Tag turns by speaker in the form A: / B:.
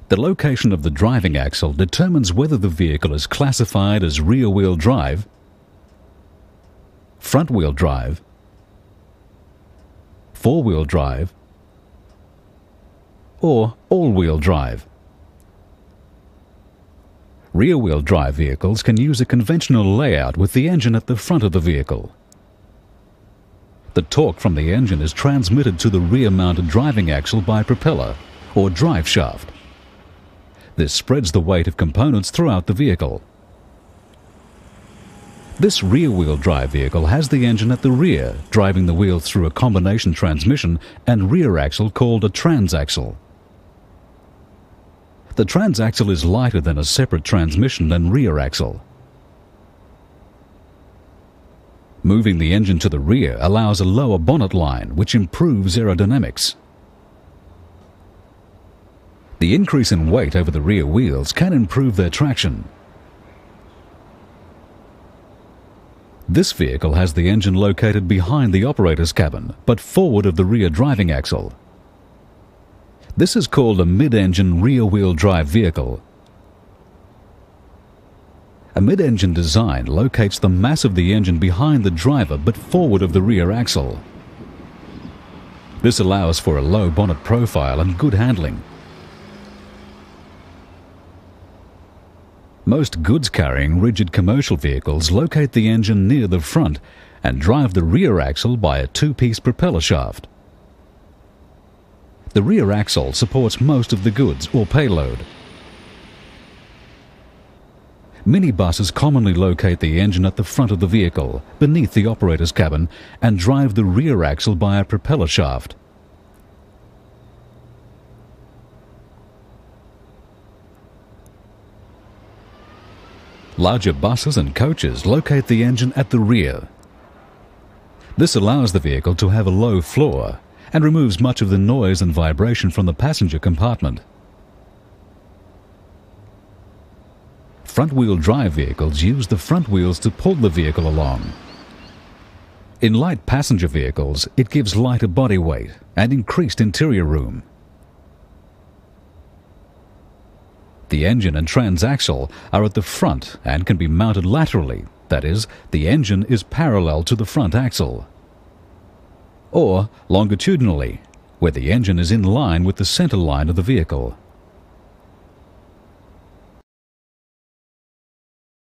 A: The location of the driving axle determines whether the vehicle is classified as rear-wheel drive, front-wheel drive, four-wheel drive, or all-wheel drive. Rear-wheel drive vehicles can use a conventional layout with the engine at the front of the vehicle. The torque from the engine is transmitted to the rear-mounted driving axle by propeller or drive shaft. This spreads the weight of components throughout the vehicle. This rear-wheel drive vehicle has the engine at the rear, driving the wheels through a combination transmission and rear axle called a transaxle. The transaxle is lighter than a separate transmission and rear axle. Moving the engine to the rear allows a lower bonnet line, which improves aerodynamics. The increase in weight over the rear wheels can improve their traction. This vehicle has the engine located behind the operator's cabin, but forward of the rear driving axle. This is called a mid-engine rear-wheel drive vehicle. A mid-engine design locates the mass of the engine behind the driver but forward of the rear axle. This allows for a low bonnet profile and good handling. Most goods-carrying rigid commercial vehicles locate the engine near the front and drive the rear axle by a two-piece propeller shaft. The rear axle supports most of the goods or payload. Minibuses commonly locate the engine at the front of the vehicle, beneath the operator's cabin, and drive the rear axle by a propeller shaft. Larger buses and coaches locate the engine at the rear. This allows the vehicle to have a low floor and removes much of the noise and vibration from the passenger compartment. Front-wheel drive vehicles use the front wheels to pull the vehicle along. In light passenger vehicles, it gives lighter body weight and increased interior room. The engine and transaxle are at the front and can be mounted laterally, that is, the engine is parallel to the front axle, or longitudinally, where the engine is in line with the center line of the vehicle.